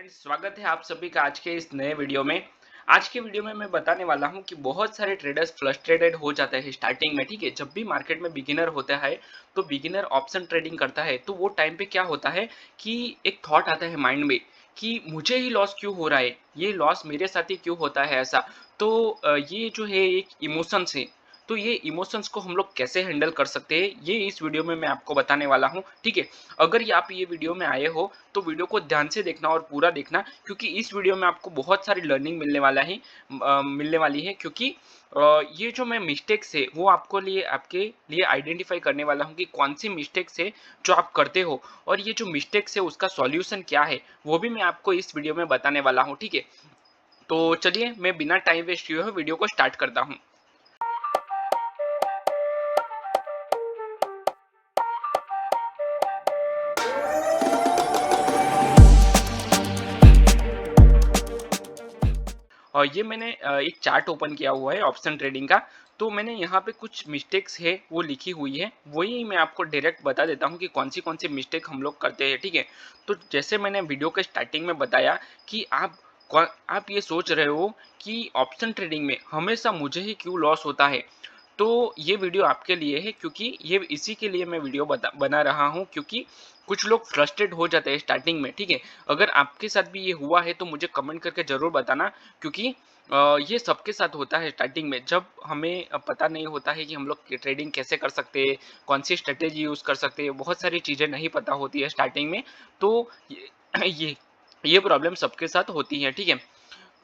Friends, स्वागत है आप सभी का आज के इस नए वीडियो में। आज के वीडियो में मैं बताने वाला हूं कि बहुत सारे ट्रेडर्स फ्रस्ट्रेटेड हो जाते हैं स्टार्टिंग में। ठीक है, जब भी मार्केट में बिगिनर होता है तो बिगिनर ऑप्शन ट्रेडिंग करता है तो वो टाइम पे क्या होता है कि एक थॉट आता है माइंड में कि मुझे ही लॉस क्यों हो रहा है, ये लॉस मेरे साथ ही क्यों होता है ऐसा। तो ये जो है एक इमोशंस है। तो ये इमोशंस को हम लोग कैसे हैंडल कर सकते हैं, ये इस वीडियो में मैं आपको बताने वाला हूँ। ठीक है, अगर ये आप ये वीडियो में आए हो तो वीडियो को ध्यान से देखना और पूरा देखना, क्योंकि इस वीडियो में आपको बहुत सारी लर्निंग मिलने वाली है। क्योंकि ये जो मैं मिस्टेक्स है वो आपके लिए आइडेंटिफाई करने वाला हूँ कि कौन सी मिस्टेक्स है जो आप करते हो, और ये जो मिस्टेक्स है उसका सॉल्यूशन क्या है वो भी मैं आपको इस वीडियो में बताने वाला हूँ। ठीक है, तो चलिए मैं बिना टाइम वेस्ट किए हुए वीडियो को स्टार्ट करता हूँ। और ये मैंने एक चार्ट ओपन किया हुआ है ऑप्शन ट्रेडिंग का। तो मैंने यहाँ पे कुछ मिस्टेक्स है वो लिखी हुई है, वही मैं आपको डायरेक्ट बता देता हूँ कि कौन सी मिस्टेक हम लोग करते हैं। ठीक है, तो जैसे मैंने वीडियो के स्टार्टिंग में बताया कि आप ये सोच रहे हो कि ऑप्शन ट्रेडिंग में हमेशा मुझे ही क्यों लॉस होता है। तो ये वीडियो आपके लिए है, क्योंकि ये इसी के लिए मैं वीडियो बना रहा हूँ, क्योंकि कुछ लोग फ्रस्ट्रेट हो जाते हैं स्टार्टिंग में। ठीक है, अगर आपके साथ भी ये हुआ है तो मुझे कमेंट करके ज़रूर बताना, क्योंकि ये सबके साथ होता है स्टार्टिंग में, जब हमें पता नहीं होता है कि हम लोग ट्रेडिंग कैसे कर सकते हैं, कौन सी स्ट्रेटेजी यूज़ कर सकते हैं, बहुत सारी चीज़ें नहीं पता होती है स्टार्टिंग में। तो ये ये ये प्रॉब्लम सबके साथ होती है। ठीक है,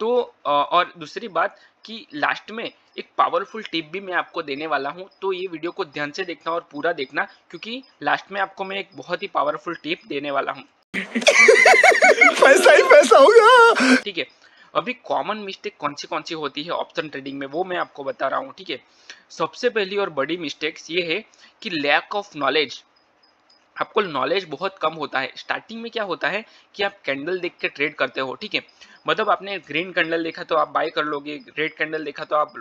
तो और दूसरी बात कि लास्ट में एक पावरफुल टिप भी मैं आपको देने वाला हूँ, तो ये वीडियो को ध्यान से देखना और पूरा देखना, क्योंकि लास्ट में आपको मैं एक बहुत ही पावरफुल टिप देने वाला हूँ। पैसा ही पैसा होगा। ठीक है, अभी कॉमन मिस्टेक कौन सी होती है ऑप्शन ट्रेडिंग में वो मैं आपको बता रहा हूँ। ठीक है, सबसे पहली और बड़ी मिस्टेक्स ये है कि लैक ऑफ नॉलेज। आपको नॉलेज बहुत कम होता है स्टार्टिंग में। क्या होता है कि आप कैंडल देख के ट्रेड करते हो। ठीक है, मतलब आपने ग्रीन कैंडल देखा तो आप बाय कर लोगे, रेड कैंडल देखा तो आप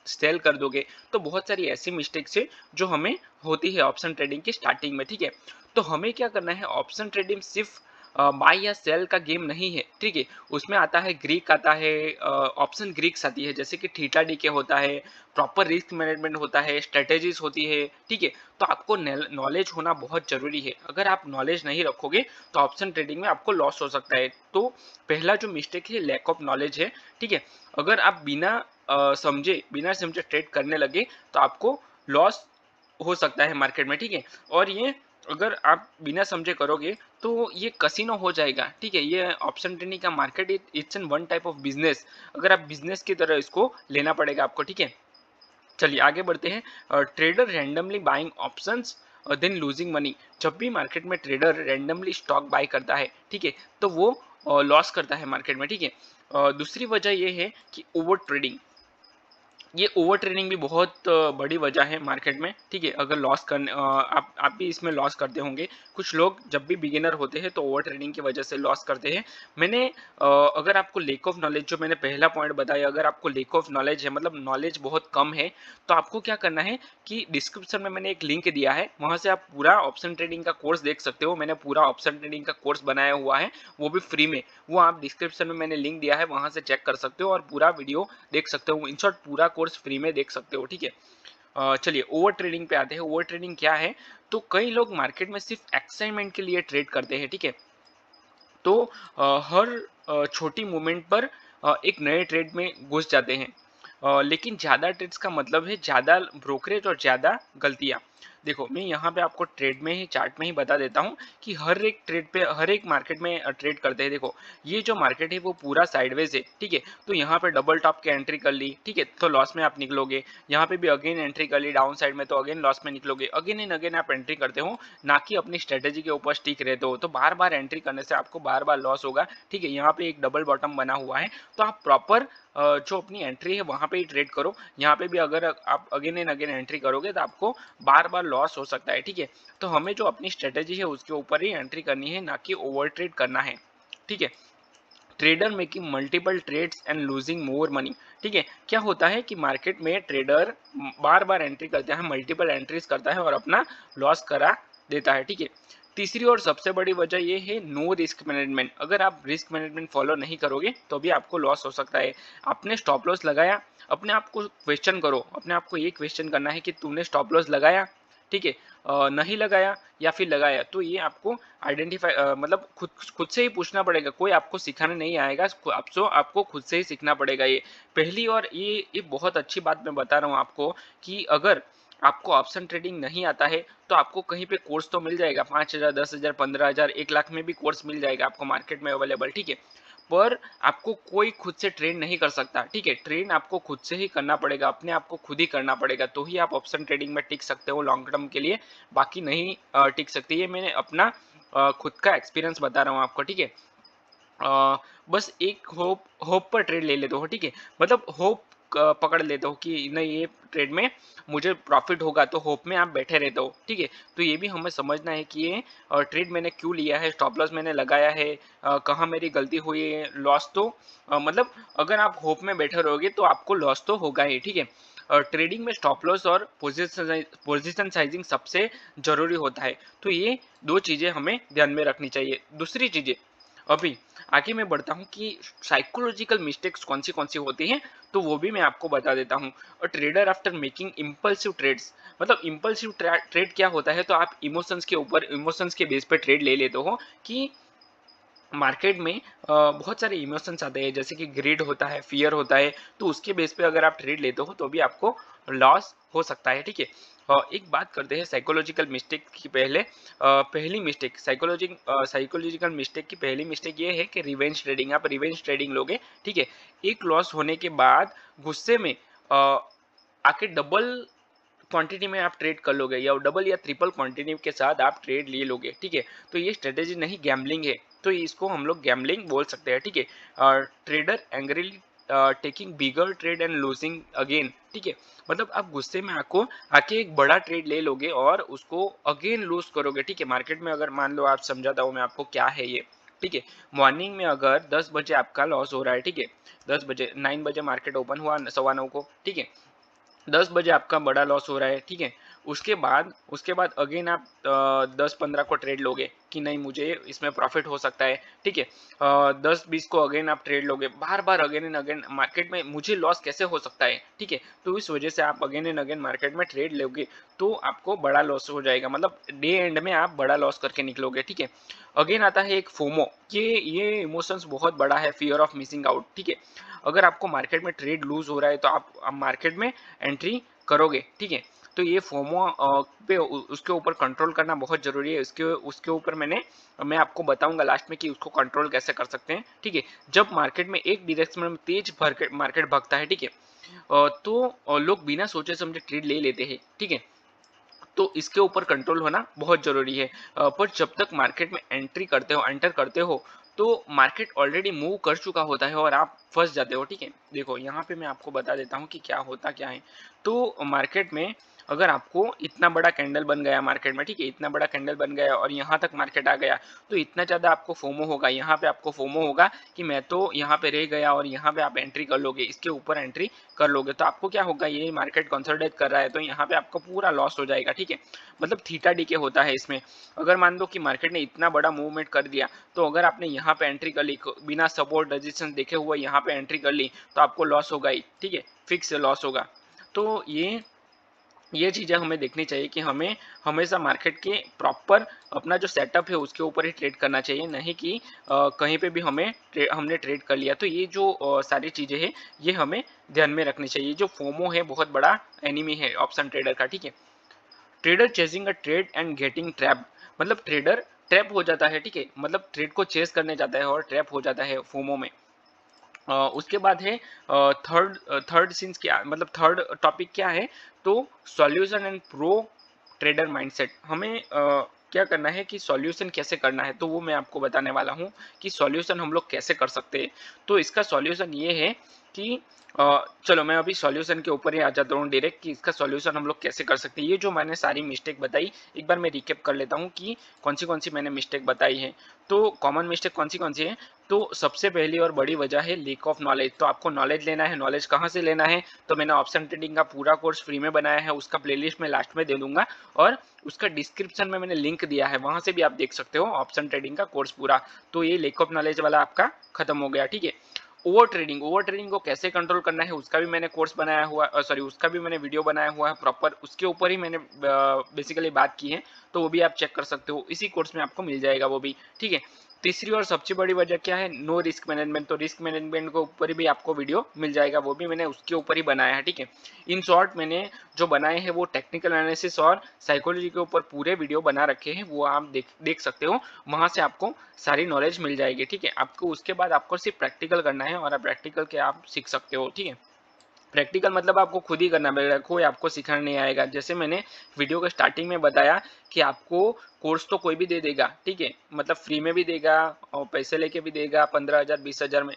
सेल कर दोगे। तो बहुत सारी ऐसी मिस्टेक्स है जो हमें होती है ऑप्शन ट्रेडिंग की स्टार्टिंग में। ठीक है, तो हमें क्या करना है, ऑप्शन ट्रेडिंग सिर्फ बाय या सेल का गेम नहीं है। ठीक है, उसमें आता है ग्रीक, आता है ऑप्शन ग्रीक्स आती है, जैसे कि थीटा डी के होता है, प्रॉपर रिस्क मैनेजमेंट होता है, स्ट्रेटेजीज होती है। ठीक है, तो आपको नॉलेज होना बहुत जरूरी है। अगर आप नॉलेज नहीं रखोगे तो ऑप्शन ट्रेडिंग में आपको लॉस हो सकता है। तो पहला जो मिस्टेक है लैक ऑफ नॉलेज है। ठीक है, अगर आप बिना समझे ट्रेड करने लगे तो आपको लॉस हो सकता है मार्केट में। ठीक है, और ये अगर आप बिना समझे करोगे तो ये कसिनो हो जाएगा। ठीक है, ये ऑप्शन ट्रेडिंग का market it's an one type of business. अगर आप बिजनेस की तरह इसको लेना पड़ेगा आपको। ठीक है, चलिए आगे बढ़ते हैं। Trader randomly buying options then losing money. जब भी मार्केट में ट्रेडर रैंडमली स्टॉक बाय करता है, ठीक है, तो वो लॉस करता है मार्केट में। ठीक है, दूसरी वजह ये है कि ओवर ट्रेडिंग। ये ओवर ट्रेडिंग भी बहुत बड़ी वजह है मार्केट में। ठीक है, अगर आप भी इसमें लॉस करते होंगे। कुछ लोग जब भी बिगिनर होते हैं तो ओवर ट्रेडिंग की वजह से लॉस करते हैं। अगर आपको लेक ऑफ नॉलेज, जो मैंने पहला पॉइंट बताया, अगर आपको लेक ऑफ नॉलेज है, मतलब नॉलेज बहुत कम है, तो आपको क्या करना है कि डिस्क्रिप्शन में मैंने एक लिंक दिया है, वहां से आप पूरा ऑप्शन ट्रेडिंग का कोर्स देख सकते हो। मैंने पूरा ऑप्शन ट्रेडिंग का कोर्स बनाया हुआ है, वो भी फ्री में। वो आप डिस्क्रिप्शन में मैंने लिंक दिया है, वहां से चेक कर सकते हो और पूरा वीडियो देख सकते हो। इन शॉर्ट पूरा कोर्स फ्री में देख सकते हो। ठीक है, चलिए ओवर ट्रेडिंग पे आते हैं। ओवर ट्रेडिंग क्या है, तो कई लोग मार्केट में सिर्फ एक्साइटमेंट के लिए ट्रेड करते हैं। ठीक है, तो हर छोटी मूवमेंट पर एक नए ट्रेड में घुस जाते हैं। लेकिन ज़्यादा ट्रेड्स का मतलब है ज़्यादा ब्रोकरेज और ज़्यादा गलतियाँ। देखो, मैं यहाँ पे आपको ट्रेड में ही, चार्ट में ही बता देता हूँ कि हर एक ट्रेड पे, हर एक मार्केट में ट्रेड करते हैं। देखो, ये जो मार्केट है वो पूरा साइडवेज है। ठीक है, तो यहाँ पे डबल टॉप के एंट्री कर ली, ठीक है, तो लॉस में आप निकलोगे। यहाँ पे भी अगेन एंट्री कर ली डाउन साइड में, तो अगेन लॉस में निकलोगे। अगेन एंड अगेन आप एंट्री करते हो, ना कि अपनी स्ट्रेटेजी के ऊपर स्टिक रहते हो, तो बार बार एंट्री करने से आपको बार बार लॉस होगा। ठीक है, यहाँ पे एक डबल बॉटम बना हुआ है, तो आप प्रॉपर जो अपनी एंट्री है वहां पे ही ट्रेड करो। यहाँ पे भी अगर आप अगेन एंड अगेन एंट्री करोगे तो आपको बार बार लॉस हो सकता है। ठीक है, तो हमें जो अपनी स्ट्रेटेजी है उसके ऊपर ही एंट्री करनी है, ना कि ओवर ट्रेड करना है। ठीक है, trader making multiple trades and losing more money. ठीक है, क्या होता है कि मार्केट में ट्रेडर बार बार एंट्री करता है, मल्टीपल एंट्रीज करता है और अपना लॉस करा देता है। ठीक है, तीसरी और सबसे बड़ी वजह ये है नो रिस्क मैनेजमेंट। अगर आप रिस्क मैनेजमेंट फॉलो नहीं करोगे तो भी आपको लॉस हो सकता है। आपने स्टॉप लॉस लगाया, अपने आप को क्वेश्चन करो, अपने आप को ये क्वेश्चन करना है कि तुमने स्टॉप लॉस लगाया, ठीक है, नहीं लगाया या फिर लगाया। तो ये आपको आइडेंटिफाई मतलब खुद खुद से ही पूछना पड़ेगा, कोई आपको सिखाने नहीं आएगा, आपको खुद से ही सीखना पड़ेगा ये पहली। और ये बहुत अच्छी बात मैं बता रहा हूँ आपको कि अगर आपको ऑप्शन ट्रेडिंग नहीं आता है तो आपको कहीं पे कोर्स तो मिल जाएगा, 5,000, 10,000, 15,000, 1 लाख में भी कोर्स मिल जाएगा आपको मार्केट में अवेलेबल, ठीक है। पर आपको कोई खुद से ट्रेन नहीं कर सकता, ठीक है। ट्रेन आपको खुद से ही करना पड़ेगा, अपने आप को खुद ही करना पड़ेगा, तो ही आप ऑप्शन ट्रेडिंग में टिक सकते हो लॉन्ग टर्म के लिए, बाकी नहीं टिक सकते। ये मैंने अपना खुद का एक्सपीरियंस बता रहा हूँ आपको, ठीक है। बस एक होप होप पर ट्रेड ले लेते हो, ठीक है। मतलब होप पकड़ लेते हो कि नहीं ये ट्रेड में मुझे प्रॉफिट होगा, तो होप में आप बैठे रहते हो, ठीक है। तो ये भी हमें समझना है कि ये ट्रेड मैंने क्यों लिया है, स्टॉप लॉस मैंने लगाया है, कहाँ मेरी गलती हुई है, लॉस तो मतलब अगर आप होप में बैठे रहोगे तो आपको लॉस तो होगा ही, ठीक है। ट्रेडिंग में स्टॉप लॉस और पोजीशन साइजिंग सबसे जरूरी होता है। तो ये दो चीजें हमें ध्यान में रखनी चाहिए। दूसरी चीजें, अभी आगे मैं बढ़ता हूँ कि साइकोलॉजिकल मिस्टेक्स कौन सी होती हैं, तो वो भी मैं आपको बता देता हूँ। और trader after making impulsive trades, मतलब इम्पल्सिव ट्रेड क्या होता है, तो आप इमोशंस के बेस पे ट्रेड ले लेते हो कि मार्केट में बहुत सारे इमोशंस आते हैं, जैसे कि ग्रीड होता है, फियर होता है, तो उसके बेस पे अगर आप ट्रेड लेते हो तो भी आपको लॉस हो सकता है, ठीक है। एक बात करते हैं साइकोलॉजिकल मिस्टेक की। पहली मिस्टेक साइकोलॉजिकल मिस्टेक की पहली मिस्टेक ये है कि रिवेंज ट्रेडिंग, आप रिवेंज ट्रेडिंग लोगे, ठीक है। एक लॉस होने के बाद गुस्से में आके डबल क्वांटिटी में आप ट्रेड कर लोगे, या डबल या ट्रिपल क्वांटिटी के साथ आप ट्रेड ले लोगे, ठीक है। तो ये स्ट्रेटेजी नहीं, गैम्बलिंग है, तो इसको हम लोग गैम्बलिंग बोल सकते हैं, ठीक है। Trader angrily taking bigger trade and losing again, ठीक है। मतलब आप गुस्से में आके एक बड़ा ट्रेड ले लोगे और उसको अगेन लूज करोगे, ठीक है। मार्केट में अगर मान लो, आप समझाता हूँ मैं आपको क्या है ये, ठीक है। मॉर्निंग में अगर 10 बजे आपका लॉस हो रहा है, ठीक है, 10 बजे 9 बजे मार्केट ओपन हुआ, 9:15 को, ठीक है, 10 बजे आपका बड़ा लॉस हो रहा है, ठीक है। उसके बाद अगेन आप 10-15 को ट्रेड लोगे कि नहीं मुझे इसमें प्रॉफिट हो सकता है, ठीक है। 10-20 को अगेन आप ट्रेड लोगे, बार बार अगेन एंड अगेन मार्केट में मुझे लॉस कैसे हो सकता है, ठीक है। तो इस वजह से आप अगेन एंड अगेन मार्केट में ट्रेड लोगे, तो आपको बड़ा लॉस हो जाएगा, मतलब डे एंड में आप बड़ा लॉस करके निकलोगे, ठीक है। अगेन आता है एक फोमो, ये इमोशंस बहुत बड़ा है, फियर ऑफ मिसिंग आउट, ठीक है। अगर आपको मार्केट में ट्रेड लूज हो रहा है तो आप मार्केट में एंट्री करोगे, ठीक है। तो ये फोमो पे उसके ऊपर कंट्रोल करना बहुत जरूरी है। उसके उसके ऊपर मैं आपको बताऊंगा लास्ट में कि उसको कंट्रोल कैसे कर सकते हैं, ठीक है। जब मार्केट में एक डायरेक्शन में तेज मार्केट भागता है, ठीक है, तो लोग बिना सोचे समझे ट्रेड ले लेते हैं, ठीक है। तो इसके ऊपर कंट्रोल होना बहुत जरूरी है। पर जब तक मार्केट में एंटर करते हो, तो मार्केट ऑलरेडी मूव कर चुका होता है और आप फंस जाते हो, ठीक है। देखो यहाँ पे मैं आपको बता देता हूँ कि क्या है। तो मार्केट में अगर आपको इतना बड़ा कैंडल बन गया मार्केट में, ठीक है, इतना बड़ा कैंडल बन गया और यहाँ तक मार्केट आ गया, तो इतना ज़्यादा आपको फोमो होगा, यहाँ पे आपको फोमो होगा कि मैं तो यहाँ पे रह गया, और यहाँ पे आप एंट्री कर लोगे, इसके ऊपर एंट्री कर लोगे, तो आपको क्या होगा, ये मार्केट कंसोलिडेट कर रहा है तो यहाँ पे आपको पूरा लॉस हो जाएगा, ठीक है। मतलब थीटा डीके होता है इसमें। अगर मान लो कि मार्केट ने इतना बड़ा मूवमेंट कर दिया, तो अगर आपने यहाँ पे एंट्री कर ली बिना सपोर्ट रेजिस्टेंस देखे हुए, यहाँ पे एंट्री कर ली, तो आपको लॉस होगा ही, ठीक है, फिक्स लॉस होगा। तो ये चीज़ें हमें देखनी चाहिए कि हमें हमेशा मार्केट के प्रॉपर अपना जो सेटअप है उसके ऊपर ही ट्रेड करना चाहिए, नहीं कि कहीं पे भी हमने ट्रेड कर लिया। तो ये जो सारी चीज़ें हैं ये हमें ध्यान में रखनी चाहिए। जो फोमो है बहुत बड़ा एनिमी है ऑप्शन ट्रेडर का, ठीक है। Trader chasing a trade and getting trap, मतलब ट्रेडर ट्रैप हो जाता है, ठीक है, मतलब ट्रेड को चेस करने जाता है और ट्रैप हो जाता है फोमो में। उसके बाद है थर्ड सीन्स क्या, मतलब थर्ड टॉपिक क्या है, तो solution and pro trader mindset. हमें क्या करना है कि सॉल्यूशन कैसे करना है, तो वो मैं आपको बताने वाला हूँ कि सॉल्यूशन हम लोग कैसे कर सकते हैं। तो इसका सॉल्यूशन ये है कि चलो मैं अभी सॉल्यूशन के ऊपर ही आ जाता हूँ डायरेक्ट कि इसका सॉल्यूशन हम लोग कैसे कर सकते हैं। ये जो मैंने सारी मिस्टेक बताई, एक बार मैं रिकैप कर लेता हूँ कि कौन सी मैंने मिस्टेक बताई है। तो कॉमन मिस्टेक कौन सी है? तो सबसे पहली और बड़ी वजह है लैक ऑफ नॉलेज। तो आपको नॉलेज लेना है, नॉलेज कहाँ से लेना है? तो मैंने ऑप्शन ट्रेडिंग का पूरा कोर्स फ्री में बनाया है, उसका प्लेलिस्ट मैं लास्ट में दे दूंगा और उसका डिस्क्रिप्शन में मैंने लिंक दिया है, वहां से भी आप देख सकते हो ऑप्शन ट्रेडिंग का कोर्स पूरा। तो ये लैक ऑफ नॉलेज वाला आपका खत्म हो गया, ठीक है। ओवर ट्रेडिंग को कैसे कंट्रोल करना है उसका भी मैंने कोर्स बनाया हुआ, सॉरी उसका भी मैंने वीडियो बनाया हुआ है प्रॉपर, उसके ऊपर ही मैंने बेसिकली बात की है। तो वो भी आप चेक कर सकते हो, इसी कोर्स में आपको मिल जाएगा वो भी, ठीक है। तीसरी और सबसे बड़ी वजह क्या है? No risk management. तो रिस्क मैनेजमेंट के ऊपर भी आपको वीडियो मिल जाएगा, वो भी मैंने उसके ऊपर ही बनाया है, ठीक है। इन शॉर्ट मैंने जो बनाए हैं वो टेक्निकल एनालिसिस और साइकोलॉजी के ऊपर पूरे वीडियो बना रखे हैं, वो आप देख सकते हो, वहां से आपको सारी नॉलेज मिल जाएगी, ठीक है। आपको उसके बाद आपको सिर्फ प्रैक्टिकल करना है और प्रैक्टिकल के आप सीख सकते हो, ठीक है। प्रैक्टिकल मतलब आपको खुद ही करना पड़ेगा, कोई आपको सिखाना नहीं आएगा। जैसे मैंने वीडियो के स्टार्टिंग में बताया कि आपको कोर्स तो कोई भी दे देगा, ठीक है, मतलब फ्री में भी देगा और पैसे लेके भी देगा, 15,000 20,000 में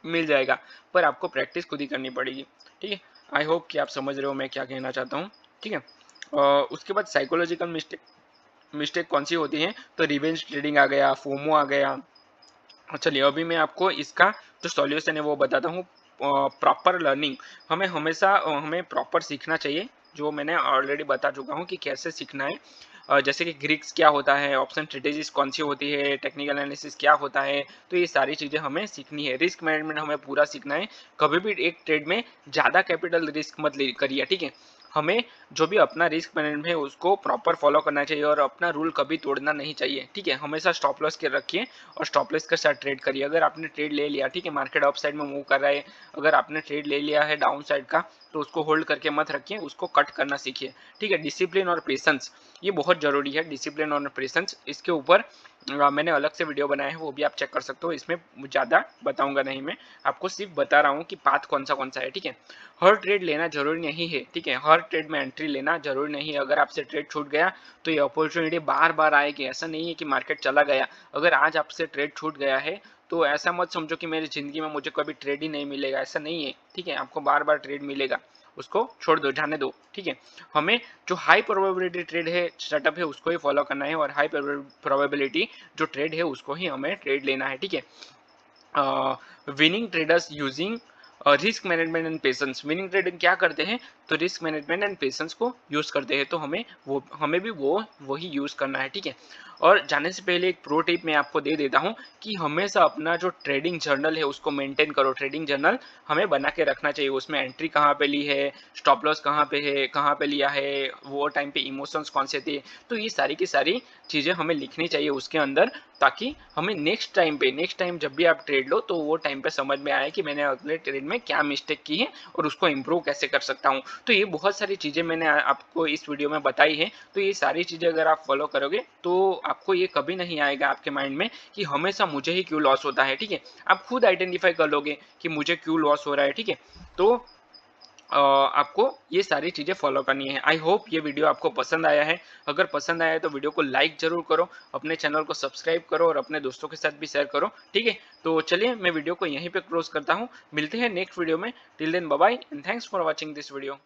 मिल जाएगा, पर आपको प्रैक्टिस खुद ही करनी पड़ेगी, ठीक है। आई होप कि आप समझ रहे हो मैं क्या कहना चाहता हूँ, ठीक है। उसके बाद साइकोलॉजिकल मिस्टेक मिस्टेक कौन सी होती है? तो रिवेंज ट्रेडिंग आ गया, फोमो आ गया। चलिए अभी मैं आपको इसका जो सॉल्यूशन है वो बताता हूँ। प्रॉपर लर्निंग, हमें प्रॉपर सीखना चाहिए, जो मैंने ऑलरेडी बता चुका हूँ कि कैसे सीखना है। जैसे कि ग्रिक्स क्या होता है, ऑप्शन स्ट्रेटेजीज कौन सी होती है, टेक्निकल एनालिसिस क्या होता है, तो ये सारी चीज़ें हमें सीखनी है। रिस्क मैनेजमेंट हमें पूरा सीखना है। कभी भी एक ट्रेड में ज़्यादा कैपिटल रिस्क मत करिए, ठीक है। हमें जो भी अपना रिस्क मैनेजमेंट है उसको प्रॉपर फॉलो करना चाहिए और अपना रूल कभी तोड़ना नहीं चाहिए, ठीक है। हमेशा स्टॉप लॉस के रखिए और स्टॉप लॉस के साथ ट्रेड करिए। अगर आपने ट्रेड ले लिया, ठीक है, मार्केट अप साइड में मूव कर रहा है, अगर आपने ट्रेड ले लिया है डाउन साइड का, तो उसको होल्ड करके मत रखिए, उसको कट करना सीखिए, ठीक है। डिसिप्लिन और पेशेंस ये बहुत जरूरी है, डिसिप्लिन और पेशेंस, इसके ऊपर मैंने अलग से वीडियो बनाया है, वो भी आप चेक कर सकते हो। इसमें ज़्यादा बताऊंगा नहीं, मैं आपको सिर्फ बता रहा हूँ कि पाथ कौन सा है, ठीक है। हर ट्रेड लेना जरूरी नहीं है, ठीक है, हर ट्रेड में एंट्री लेना जरूरी नहीं है। अगर आपसे ट्रेड छूट गया तो ये अपॉर्चुनिटी बार बार आएगी, ऐसा नहीं है कि मार्केट चला गया। अगर आज आपसे ट्रेड छूट गया है तो ऐसा मत समझो कि मेरी जिंदगी में मुझे कभी ट्रेड ही नहीं मिलेगा, ऐसा नहीं है, ठीक है। आपको बार बार ट्रेड मिलेगा, उसको छोड़ दो, जाने दो, ठीक है। हमें जो हाई प्रोबेबिलिटी ट्रेड है, सेटअप है, उसको ही फॉलो करना है और हाई प्रोबेबिलिटी जो ट्रेड है उसको ही हमें ट्रेड लेना है, ठीक है। Winning traders using risk management and patience. Winning trader क्या करते हैं? तो रिस्क मैनेजमेंट एंड पेशेंस को यूज करते हैं, तो हमें भी वही यूज करना है, ठीक है। और जाने से पहले एक प्रो टिप मैं आपको दे देता हूं कि हमेशा अपना जो ट्रेडिंग जर्नल है उसको मेंटेन करो। ट्रेडिंग जर्नल हमें बना के रखना चाहिए, उसमें एंट्री कहाँ पे ली है, स्टॉप लॉस कहाँ पे है, कहाँ पे लिया है, वो टाइम पे इमोशंस कौन से थे, तो ये सारी की सारी चीजें हमें लिखनी चाहिए उसके अंदर, ताकि हमें नेक्स्ट टाइम जब भी आप ट्रेड लो तो वो टाइम पे समझ में आए कि मैंने अगले ट्रेड में क्या मिस्टेक की है और उसको इम्प्रूव कैसे कर सकता हूँ। तो ये बहुत सारी चीज़ें मैंने आपको इस वीडियो में बताई है। तो ये सारी चीज़ें अगर आप फॉलो करोगे तो आपको ये कभी नहीं आएगा आपके माइंड में कि हमेशा मुझे ही क्यों लॉस होता है, ठीक है। आप खुद आइडेंटिफाई कर लोगे कि मुझे क्यों लॉस हो रहा है, ठीक है। तो आपको ये सारी चीज़ें फॉलो करनी है। आई होप ये वीडियो आपको पसंद आया है। अगर पसंद आया है तो वीडियो को लाइक जरूर करो, अपने चैनल को सब्सक्राइब करो और अपने दोस्तों के साथ भी शेयर करो, ठीक है। तो चलिए मैं वीडियो को यहीं पे क्लोज करता हूँ, मिलते हैं नेक्स्ट वीडियो में। Till then bye bye and thanks for watching this video.